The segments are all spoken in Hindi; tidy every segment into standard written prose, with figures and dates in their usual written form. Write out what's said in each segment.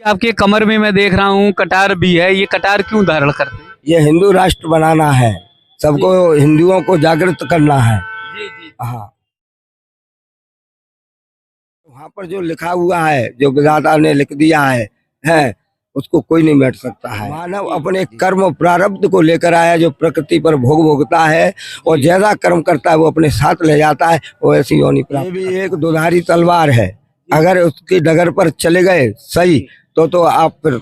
आपके कमर में मैं देख रहा हूँ कटार भी है, ये कटार क्यों धारण करते हैं? ये हिंदू राष्ट्र बनाना है, सबको हिंदुओं को जागृत करना है। जी जी। हाँ, वहाँ पर जो लिखा हुआ है, जो विधाता ने लिख दिया है उसको कोई नहीं मिट सकता है। मानव अपने कर्म प्रारब्ध को लेकर आया, जो प्रकृति पर भोग भोगता है और ज्यादा कर्म करता है वो अपने साथ ले जाता है, वो ऐसी योनि प्राप्त। ये भी एक दुधारी तलवार है, अगर उसकी डगर पर चले गए सही तो आप फिर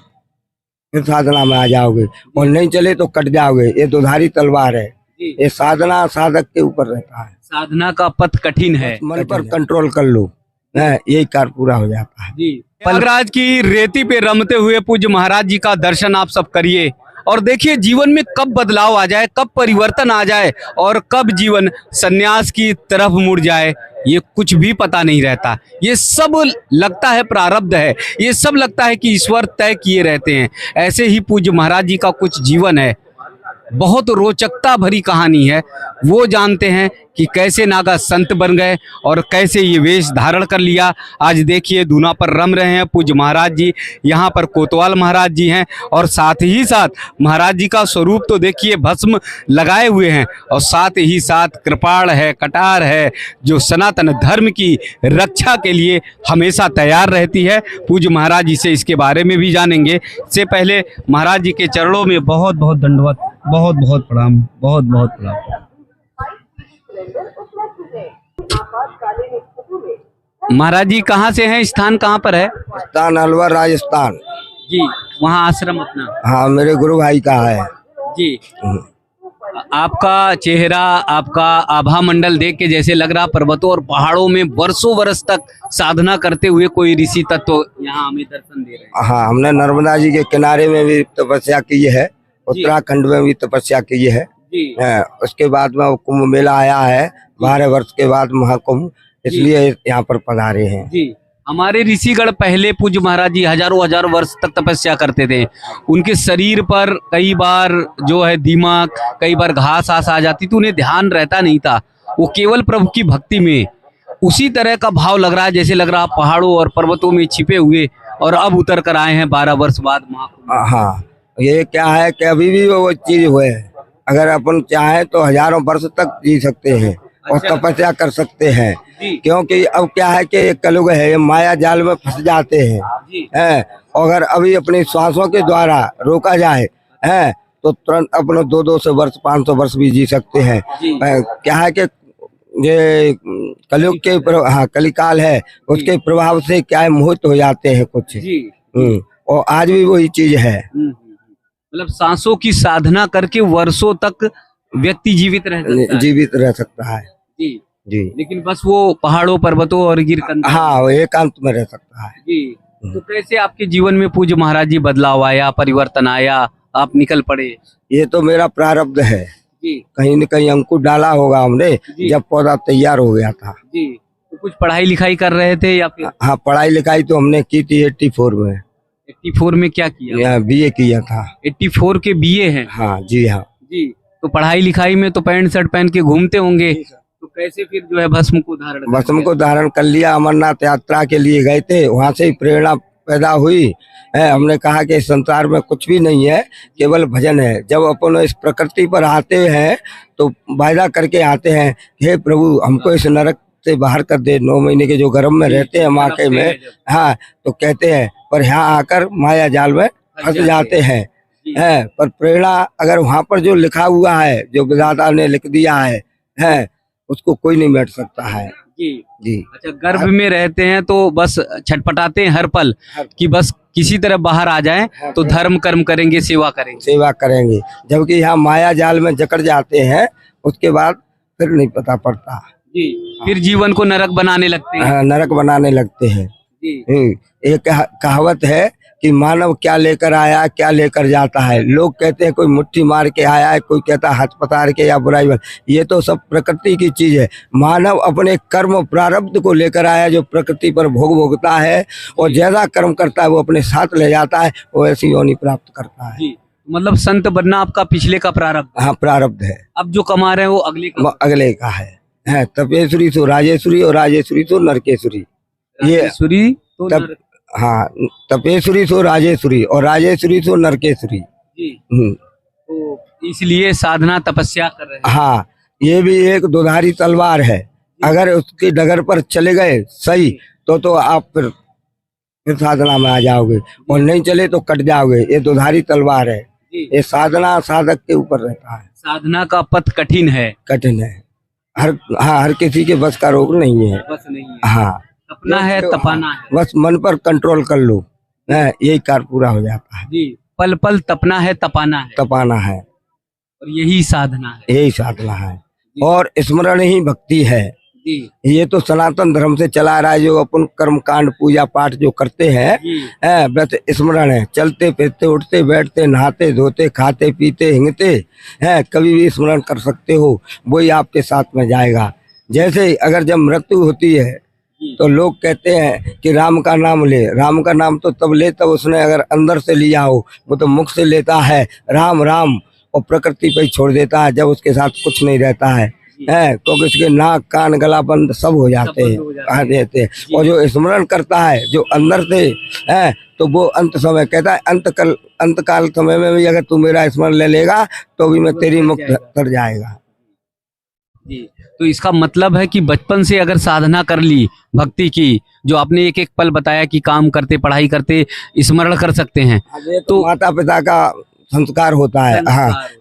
साधना में आ जाओगे, और नहीं चले तो कट जाओगे। ये दुधारी तलवार है, ये साधना साधक के ऊपर रहता है। साधना का पथ कठिन है, मन पर कंट्रोल कर लो, यही कार्य पूरा हो जाता है। जी। प्रयागराज की रेती पे रमते हुए पूज्य महाराज जी का दर्शन आप सब करिए और देखिए जीवन में कब बदलाव आ जाए, कब परिवर्तन आ जाए और कब जीवन सन्यास की तरफ मुड़ जाए, ये कुछ भी पता नहीं रहता। ये सब लगता है प्रारब्ध है, ये सब लगता है कि ईश्वर तय किए रहते हैं। ऐसे ही पूज्य महाराज जी का कुछ जीवन है, बहुत रोचकता भरी कहानी है। वो जानते हैं कि कैसे नागा संत बन गए और कैसे ये वेश धारण कर लिया। आज देखिए दूना पर रम रहे हैं पूज्य महाराज जी, यहाँ पर कोतवाल महाराज जी हैं और साथ ही साथ महाराज जी का स्वरूप तो देखिए भस्म लगाए हुए हैं और साथ ही साथ कृपाण है, कटार है, जो सनातन धर्म की रक्षा के लिए हमेशा तैयार रहती है। पूज्य महाराज जी से इसके बारे में भी जानेंगे। इससे पहले महाराज जी के चरणों में बहुत बहुत दंडवत, बहुत बहुत प्रणाम, बहुत बहुत प्रणाम। महाराज जी कहाँ से हैं, स्थान कहाँ पर है? स्थान अलवर राजस्थान जी। वहाँ आश्रम अपना? हाँ, मेरे गुरु भाई का है जी। आपका चेहरा, आपका आभा मंडल देख के जैसे लग रहा पर्वतों और पहाड़ों में वर्षों वर्ष तक साधना करते हुए कोई ऋषि तत्व यहाँ हमें दर्शन दे रहे हैं। हाँ, हमने नर्मदा जी के किनारे में भी तपस्या की है, उत्तराखंड में भी तपस्या की है। उसके बाद में कुंभ मेला आया है, 12 वर्ष के बाद महाकुंभ, इसलिए यहाँ पर पधारे हैं। जी। हमारे ऋषिगण पहले पूज्य महाराज जी हजारों वर्ष तक तपस्या करते थे। उनके शरीर पर कई बार जो है दीमक, कई बार घास आस आ जाती तो उन्हें ध्यान रहता नहीं था, वो केवल प्रभु की भक्ति में। उसी तरह का भाव लग रहा है, जैसे लग रहा पहाड़ों और पर्वतों में छिपे हुए और अब उतर कर आए हैं 12 वर्ष बाद महाकुंभ। हाँ, ये क्या है कि अभी भी वो चीज हुए, अगर अपन चाहे तो हजारों वर्ष तक जी सकते हैं और तपस्या कर सकते हैं। क्योंकि अब क्या है कि एक कलयुग है, ये माया जाल में फंस जाते हैं। अगर अभी अपनी श्वासों के द्वारा रोका जाए तो तुरंत अपने 200 वर्ष 500 वर्ष भी जी सकते हैं। क्या है कि ये कलयुग के हाँ कलिकाल है, उसके प्रभाव से क्या है मोहित हो जाते हैं कुछ। और आज भी वही चीज है। मतलब सांसों की साधना करके वर्षों तक व्यक्ति जीवित रह सकता है। जी जी। लेकिन बस वो पहाड़ों पर्वतों और गिरकंद, हाँ, वो एकांत में रह सकता है। जी। तो कैसे आपके जीवन में पूज्य महाराज जी बदलाव आया, परिवर्तन आया, आप निकल पड़े? ये तो मेरा प्रारब्ध है जी। कहीं न कहीं अंकुर डाला होगा हमने जब पौधा तैयार हो गया था। जी। तो कुछ पढ़ाई लिखाई कर रहे थे या फिर? हाँ, पढ़ाई लिखाई तो हमने की थी 84 में। 84 में क्या किया? बीए किया था। 84 के बीए हैं? हाँ जी। हाँ जी। तो पढ़ाई लिखाई में तो पैंट शर्ट पहन के घूमते होंगे, तो कैसे फिर जो है भस्म को धारण कर लिया? अमरनाथ यात्रा के लिए गए थे, वहाँ से ही प्रेरणा पैदा हुई है। हमने कहा कि इस संसार में कुछ भी नहीं है, केवल भजन है। जब अपन इस प्रकृति पर आते हैं तो वायदा करके आते हैं, हे प्रभु हमको इस नरक से बाहर कर दे। 9 महीने के जो गर्भ में रहते हैं माँ के में, हाँ, तो कहते हैं पर यहाँ आकर माया जाल में फंस जाते हैं। पर प्रेरणा अगर वहाँ पर जो लिखा हुआ है, जो विधाता ने लिख दिया है उसको कोई नहीं मिट सकता है। जी जी। अच्छा, गर्भ में रहते हैं तो बस छटपटाते हैं हर पल कि बस किसी तरह बाहर आ जाएं तो धर्म कर्म करेंगे, सेवा करेंगे। जबकि यहाँ माया जाल में जकड़ जाते हैं, उसके बाद फिर नहीं पता पड़ता। जी। फिर जीवन को नरक बनाने लगते हैं। हाँ, नरक बनाने लगते हैं। जी। एक कहावत है कि मानव क्या लेकर आया क्या लेकर जाता है। लोग कहते हैं कोई मुट्ठी मार के आया है, कोई कहता है हाथ पतार के या बुराई बन। ये तो सब प्रकृति की चीज है। मानव अपने कर्म प्रारब्ध को लेकर आया, जो प्रकृति पर भोग भोगता है और ज्यादा कर्म करता है वो अपने साथ ले जाता है, वो ऐसी योनि प्राप्त करता है। जी। मतलब संत बनना आपका पिछले का प्रारब्ध? हाँ, प्रारब्ध है। अब जो कमा रहे हैं वो अगले का है। तपेश्वरी तो राजेश्वरी और राजेश्वरी तो नरकेश्वरी। ये हाँ, तपेश्वरी सो राजेश्वरी और राजेश्वरी सो नरकेश्वरी। जी। हम्म, तो इसलिए साधना तपस्या कर रहे हैं। हाँ, ये भी एक दुधारी तलवार है। अगर उसकी डगर पर चले गए सही तो आप फिर साधना में आ जाओगे, और नहीं चले तो कट जाओगे। ये दुधारी तलवार है। जी। ये साधना साधक के ऊपर रहता है। साधना का पथ कठिन है। कठिन है। हर किसी के बस का रोग नहीं है। बस नहीं है। हाँ, तपना है, तपाना है। बस मन पर कंट्रोल कर लो, यही कार्य पूरा हो जाता है। जी, पल पल तपना है, तपाना है, तपाना है, और यही साधना है। यही साधना है। और स्मरण ही भक्ति है। जी। ये तो सनातन धर्म से चला आ रहा है। जो अपन कर्म कांड पूजा पाठ जो करते हैं, बस स्मरण है। चलते फिरते उठते बैठते नहाते धोते खाते पीते हिंगते हैं, कभी भी स्मरण कर सकते हो, वही आपके साथ में जाएगा। जैसे अगर जब मृत्यु होती है तो लोग कहते हैं कि राम का नाम ले। राम का नाम तो तब ले तब उसने अगर अंदर से लिया हो। वो तो मुख से लेता है राम राम, और प्रकृति पे ही छोड़ देता है जब उसके साथ कुछ नहीं रहता है। क्योंकि उसके नाक कान गला बंद सब हो जाते हैं, कहा देते हैं। और जो स्मरण करता है जो अंदर से है, तो वो अंत समय कहता है अंत काल समय में भी अगर तू मेरा स्मरण ले लेगा तो भी मैं तेरी मुक्त कर जाएगा। जी। तो इसका मतलब है कि बचपन से अगर साधना कर ली भक्ति की, जो आपने एक एक पल बताया कि काम करते पढ़ाई करते स्मरण कर सकते हैं, तो माता पिता का संस्कार होता है।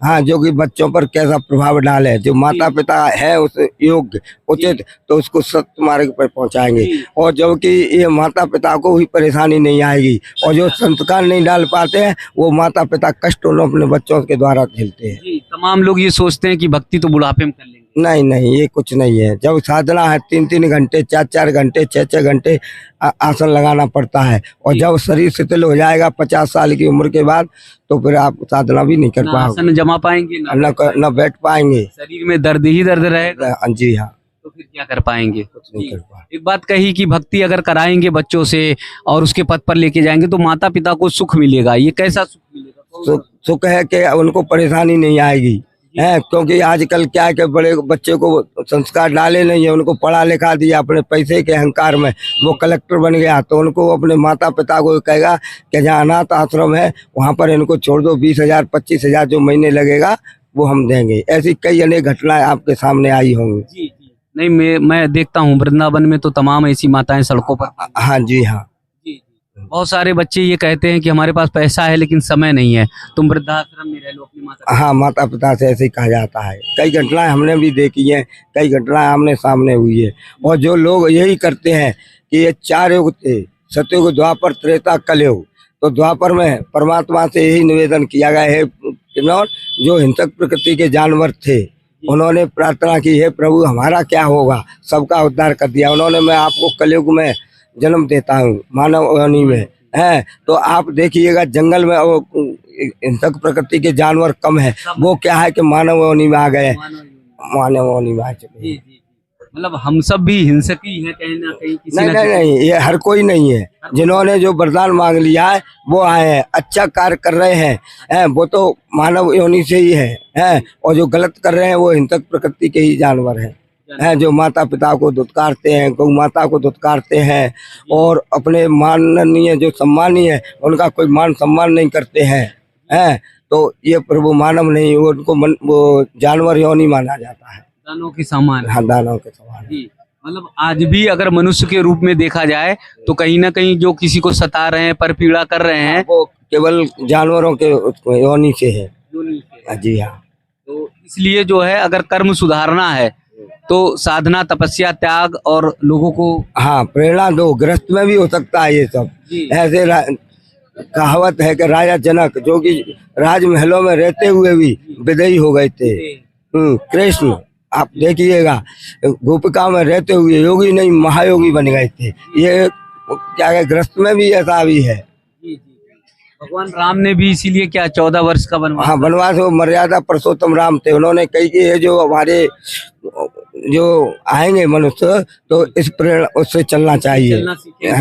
हाँ, जो कि बच्चों पर कैसा प्रभाव डाले। जो माता पिता है उस योग्य उचित तो उसको सत्य मार्ग पर पहुंचाएंगे। और जो कि ये माता पिता को भी परेशानी नहीं आएगी। और जो संस्कार नहीं डाल पाते हैं वो माता पिता कष्ट अपने बच्चों के द्वारा झेलते हैं। तमाम लोग ये सोचते हैं कि भक्ति तो बुढ़ापे में कर लेंगे। नहीं, ये कुछ नहीं है। जब साधना है 3-3 घंटे 4-4 घंटे 6-6 घंटे आसन लगाना पड़ता है। और जब शरीर शिथिल हो जाएगा 50 साल की उम्र के बाद, तो फिर आप साधना भी नहीं कर पाओगे, आसन जमा पाएंगे, न बैठ पाएंगे, शरीर में दर्द ही दर्द रहेगा। जी हाँ, तो फिर क्या कर पाएंगे? कुछ नहीं कर पाएंगे। एक बात कही कि भक्ति अगर कराएंगे बच्चों से और उसके पथ पर लेके जाएंगे तो माता पिता को सुख मिलेगा। ये कैसा सुख मिलेगा? सुख है कि उनको परेशानी नहीं आएगी है। क्योंकि आजकल क्या है कि बड़े बच्चे को संस्कार डाले नहीं है, उनको पढ़ा लिखा दिया अपने पैसे के अहंकार में, वो कलेक्टर बन गया, तो उनको अपने माता पिता को कहेगा कि जहाँ अनाथ आश्रम है वहाँ पर इनको छोड़ दो, 20,000 25,000 जो महीने लगेगा वो हम देंगे। ऐसी कई अनेक घटनाएं आपके सामने आई होंगी। नहीं, मैं देखता हूँ वृंदावन में तो तमाम ऐसी माताएं सड़कों पर। हाँ जी हाँ, बहुत सारे बच्चे ये कहते हैं कि हमारे पास पैसा है लेकिन समय नहीं है, तुम वृद्धाश्रम में रह लो अपनी माता। हाँ, माता पिता से ऐसे ही कहा जाता है। कई घटनाएं हमने भी देखी हैं, कई घटनाएं आमने सामने हुई है। और जो लोग यही करते हैं कि ये 4 युग थे, सतयुग द्वापर त्रेता कलयुग, तो द्वापर में परमात्मा से यही निवेदन किया गया है। जो हिंसक प्रकृति के जानवर थे उन्होंने प्रार्थना की, है प्रभु हमारा क्या होगा, सबका उद्धार कर दिया उन्होंने। मैं आपको कलयुग में जन्म देता हूँ मानव योनि में है। तो आप देखिएगा जंगल में वो हिंसक प्रकृति के जानवर कम है, वो क्या है कि मानव योनि में आ गए, मानव योनि में आ चुके। मतलब हम सब भी हिंसक ही हैं कहीं ना कहीं। नहीं, ये हर कोई नहीं है। जिन्होंने जो वरदान मांग लिया है वो आए हैं, अच्छा कार्य कर रहे हैं, वो तो मानव योनि से ही है। और जो गलत कर रहे हैं वो हिंसक प्रकृति के ही जानवर हैं, जो माता पिता को धुतकारते हैं, गौ माता को धुतकारते हैं, और अपने माननीय जो सम्मानीय है उनका कोई मान सम्मान नहीं करते हैं। तो ये प्रभु मानव नहीं, उनको वो जानवर योनि माना जाता है, दानों के समान। हाँ, दानों के समान। मतलब आज भी अगर मनुष्य के रूप में देखा जाए तो कहीं ना कहीं जो किसी को सता रहे हैं, पर पीड़ा कर रहे हैं, वो केवल जानवरों के योनि से है। जी हाँ। तो इसलिए जो है अगर कर्म सुधारना है तो साधना तपस्या त्याग और लोगों को हाँ प्रेरणा दो। गृहस्थ में भी हो सकता है ये सब। ऐसे कहावत है कि राजा जनक जो कि राजमहलों में रहते हुए भी विदेही हो गए थे। कृष्ण आप देखिएगा गोपिका में रहते हुए योगी नहीं महायोगी बन गए थे। ये क्या है, गृहस्थ में भी ऐसा भी है। भगवान राम ने भी इसीलिए क्या 14 वर्ष का वनवास। हाँ, वनवास वो मर्यादा पुरुषोत्तम राम थे। उन्होंने कही कि ये जो हमारे जो आएंगे मनुष्य तो इस प्रेरणा उससे चलना चाहिए,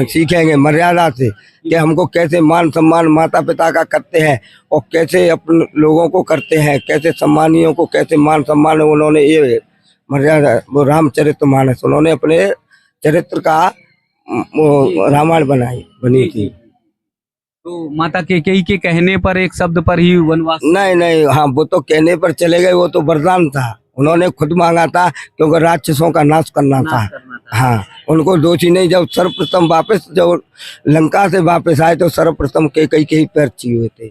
सीखेंगे मर्यादा से कि हमको कैसे मान सम्मान माता पिता का करते हैं और कैसे अपने लोगों को करते हैं, कैसे सम्मानियों को कैसे मान सम्मान। उन्होंने ये मर्यादा वो रामचरितमानस उन्होंने अपने चरित्र का वो रामायण बनी थी। तो माता कैकेयी के कहने पर एक शब्द पर ही वनवास। नहीं नहीं, हाँ वो तो कहने पर चले गए, वो तो वरदान था, उन्होंने खुद मांगा था क्योंकि राक्षसों का नाश करना था। हाँ, उनको दोषी नहीं, जब सर्वप्रथम वापस जब लंका से वापस आए तो सर्वप्रथम कैकेयी के ही पैर छुए हुए थे।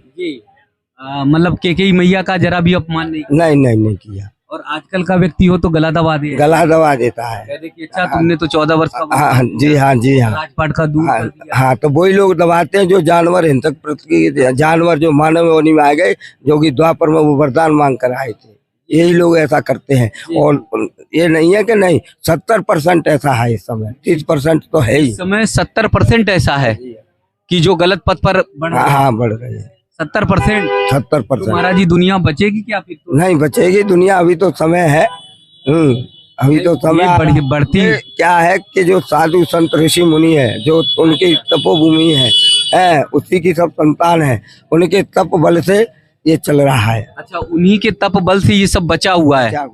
मतलब कैकेयी मैया का जरा भी अपमान नहीं। नहीं किया। और आजकल का व्यक्ति हो तो गला दबा दे, गला दबा देता है। कहते कि अच्छा तुमने तो 14 वर्ष का हाँ जी, हाँ जी, हाँ राजपाट का दूर कर दिया। हाँ, तो वही लोग दबाते हैं जो जानवर हिंसक प्रकृति, जानवर जो मानव योनि में आ गए, जो कि द्वापर में वो वरदान मांग कर आए थे, यही लोग ऐसा करते हैं। और ये नहीं है कि नहीं, 70% ऐसा है इस समय, 30% तो है ही। इस समय 70% ऐसा है कि जो गलत पथ पर बढ़ रहे हैं। हाँ, बढ़ गए हैं 70%। 70%। महाराज जी दुनिया बचेगी क्या फिर तो? नहीं बचेगी दुनिया, अभी तो समय है। अभी तो समय बढ़ती क्या है कि जो साधु संत ऋषि मुनि है, जो उनकी तपोभूमि है, उसी की सब संतान है, उनके तप बल से ये चल रहा है। अच्छा, उन्हीं के तप बल से ये सब बचा हुआ है,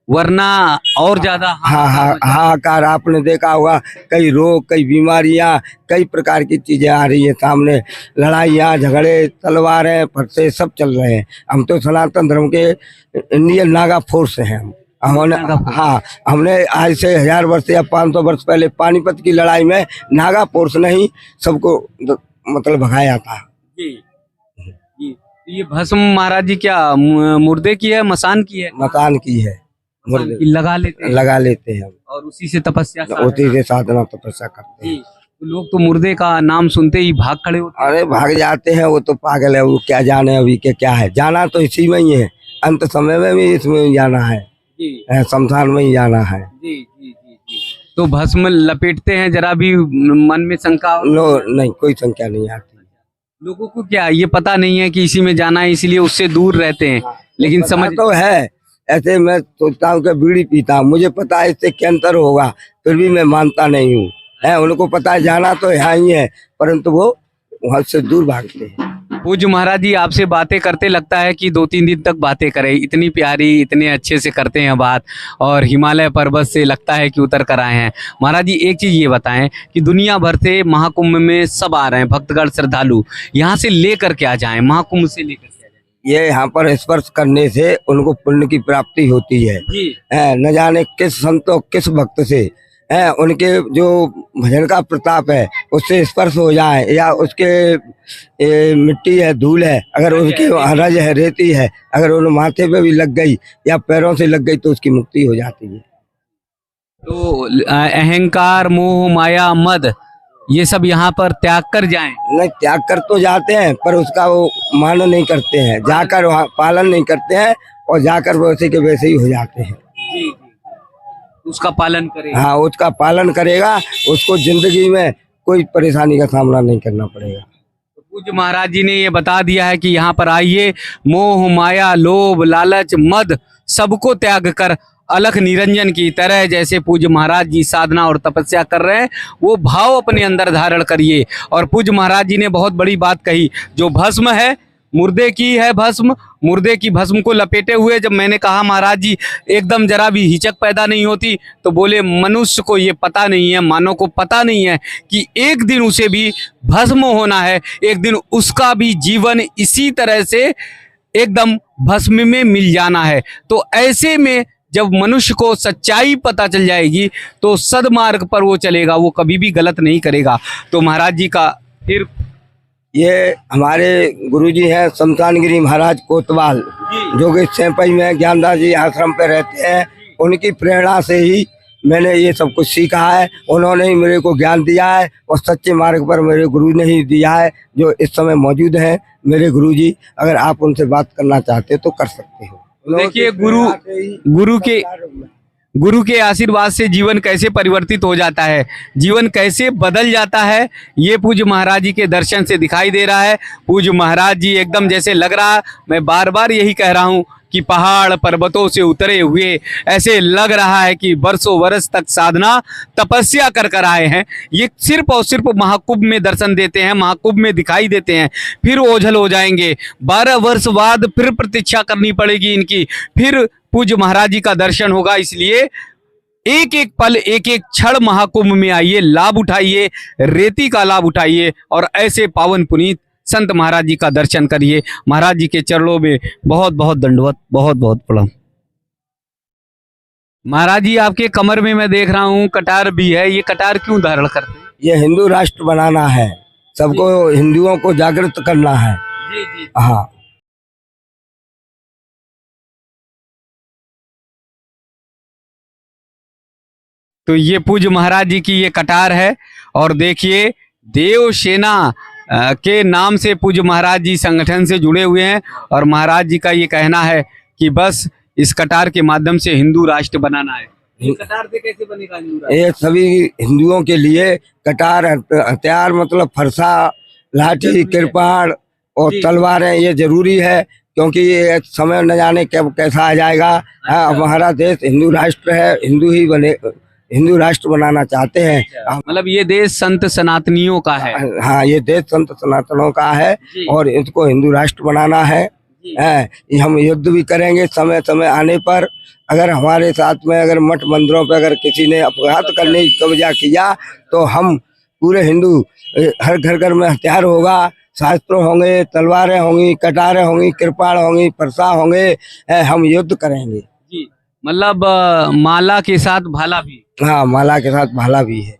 वरना और ज्यादा हाहाकार आपने देखा होगा, कई रोग, कई बीमारियां, कई प्रकार की चीजें आ रही है सामने, लड़ाइयां, झगड़े, तलवारें, फरसे सब चल रहे हैं। हम तो सनातन धर्म के इंडियन नागा फोर्स हैं। हमने आज से 1000 वर्ष या 500 वर्ष पहले पानीपत की लड़ाई में नागा फोर्स ने ही सबको मतलब भगाया था। ये भस्म महाराज जी क्या मुर्दे की है, मसान की है? मसान की है, लगा लेते हैं हम, और उसी से तपस्या उसी से साधना तपस्या करते हैं। तो लोग तो मुर्दे का नाम सुनते ही भाग खड़े होते हैं। अरे भाग जाते हैं, वो तो पागल है, वो क्या जाने अभी के क्या है, जाना तो इसी में ही है, अंत समय में भी इसमें ही जाना है, शमशान में ही जाना है। तो भस्म लपेटते हैं, जरा भी मन में शंका? नहीं, कोई शंका नहीं आती। लोगों को क्या ये पता नहीं है कि इसी में जाना है, इसलिए उससे दूर रहते हैं। लेकिन समझ तो है, ऐसे मैं सोचता हूँ कि बीड़ी पीता हूँ, मुझे पता है इससे कैंसर होगा, फिर भी मैं मानता नहीं हूँ। उनको पता है जाना तो यहाँ ही है, परंतु वो वहाँ से दूर भागते हैं। पूज्य महाराज जी आपसे बातें करते लगता है कि 2-3 दिन तक बातें करें, इतनी प्यारी, इतने अच्छे से करते हैं बात, और हिमालय पर्वत से लगता है कि उतर कर आए हैं। महाराज जी एक चीज़ ये बताएं कि दुनिया भर से महाकुंभ में सब आ रहे हैं भक्तगण, श्रद्धालु, यहाँ से लेकर क्या जाएं, महाकुंभ से लेकर क्या जाएं? ये यहाँ पर स्पर्श करने से उनको पुण्य की प्राप्ति होती है। न जाने किस संतों, किस भक्त से उनके जो भजन का प्रताप है उससे स्पर्श हो जाए, या उसके मिट्टी है, धूल है, अगर उसकी रज है, रेती है, अगर उन माथे पे भी लग गई या पैरों से लग गई तो उसकी मुक्ति हो जाती है। तो अहंकार, मोह, माया, मद, ये सब यहाँ पर त्याग कर जाएं? नहीं, त्याग कर तो जाते हैं, पर उसका वो मान नहीं करते हैं, जाकर वहाँ पालन नहीं करते हैं, और जाकर वैसे के वैसे ही हो जाते हैं। उसका पालन करेगा। हाँ, उसका पालन करेगा, उसको जिंदगी में कोई परेशानी का सामना नहीं करना पड़ेगा। तो पूज्य महाराज जी ने ये बता दिया है कि यहाँ पर आइए, मोह, माया, लोभ, लालच, मद सबको त्याग कर अलख निरंजन की तरह जैसे पूज्य महाराज जी साधना और तपस्या कर रहे हैं, वो भाव अपने अंदर धारण करिए। और पूज्य महाराज जी ने बहुत बड़ी बात कही, जो भस्म है मुर्दे की है, भस्म मुर्दे की भस्म को लपेटे हुए, जब मैंने कहा महाराज जी एकदम जरा भी हिचक पैदा नहीं होती, तो बोले मनुष्य को ये पता नहीं है, मानव को पता नहीं है कि एक दिन उसे भी भस्म होना है, एक दिन उसका भी जीवन इसी तरह से एकदम भस्म में मिल जाना है। तो ऐसे में जब मनुष्य को सच्चाई पता चल जाएगी तो सदमार्ग पर वो चलेगा, वो कभी भी गलत नहीं करेगा। तो महाराज जी का फिर ये हमारे गुरुजी हैं शमशानगिरी महाराज कोतवाल, जो कि सैंपई में ज्ञानदास जी आश्रम पे रहते हैं, उनकी प्रेरणा से ही मैंने ये सब कुछ सीखा है। उन्होंने ही मेरे को ज्ञान दिया है, और सच्चे मार्ग पर मेरे गुरु ने ही दिया है, जो इस समय मौजूद हैं मेरे गुरुजी। अगर आप उनसे बात करना चाहते हो तो कर सकते हो। देखिए, गुरु के आशीर्वाद से जीवन कैसे परिवर्तित हो जाता है, जीवन कैसे बदल जाता है, ये पूज्य महाराज जी के दर्शन से दिखाई दे रहा है। पूज्य महाराज जी एकदम जैसे लग रहा है, मैं बार बार यही कह रहा हूँ कि पहाड़ पर्वतों से उतरे हुए, ऐसे लग रहा है कि वर्षों वर्ष तक साधना तपस्या कर कर आए हैं। ये सिर्फ और सिर्फ महाकुंभ में दर्शन देते हैं, महाकुंभ में दिखाई देते हैं, फिर ओझल हो जाएंगे। 12 वर्ष बाद फिर प्रतीक्षा करनी पड़ेगी इनकी, फिर पूज्य महाराज जी का दर्शन होगा। इसलिए एक एक पल, एक एक क्षण महाकुंभ में आइए, लाभ उठाइए, रेती का लाभ उठाइए और ऐसे पावन पुनीत संत महाराज जी का दर्शन करिए। महाराज जी के चरणों में बहुत बहुत दंडवत, बहुत बहुत प्रणाम। महाराज जी आपके कमर में मैं देख रहा हूँ कटार भी है, ये कटार क्यों धारण करते हैं? ये हिंदू राष्ट्र बनाना है, सबको हिंदुओं को जागृत करना है। जी जी। हाँ। तो ये पूज्य महाराज जी की ये कटार है और देखिए देव सेना के नाम से पूज्य महाराज जी संगठन से जुड़े हुए हैं और महाराज जी का ये कहना है कि बस इस कटार के माध्यम से हिंदू राष्ट्र बनाना है। ये कटार से कैसे बनेगा हिंदू राष्ट्र? ये सभी हिंदुओं के लिए कटार हथियार मतलब फरसा, लाठी, कृपाण और जी। तलवारें ये जरूरी है, क्योंकि ये समय न जाने कब कैसा आ जाएगा। हाँ, हमारा देश हिंदू राष्ट्र है, हिंदू ही बने, हिंदू राष्ट्र बनाना चाहते हैं। मतलब ये देश संत सनातनियों का है। हाँ, ये देश संत सनातनों का है जी। और इसको हिंदू राष्ट्र बनाना है। हम युद्ध भी करेंगे समय समय आने पर। अगर हमारे साथ में अगर मठ मंदिरों पर अगर किसी ने अपघात करने की कब्जा किया तो हम पूरे हिंदू, हर घर घर में हथियार होगा, शास्त्र होंगे, तलवारें होंगी, कटारें होंगी, कृपाण होंगी, परसा होंगे, हम युद्ध करेंगे। जी, मतलब माला के साथ भाला भी। हाँ, माला के साथ भाला भी है।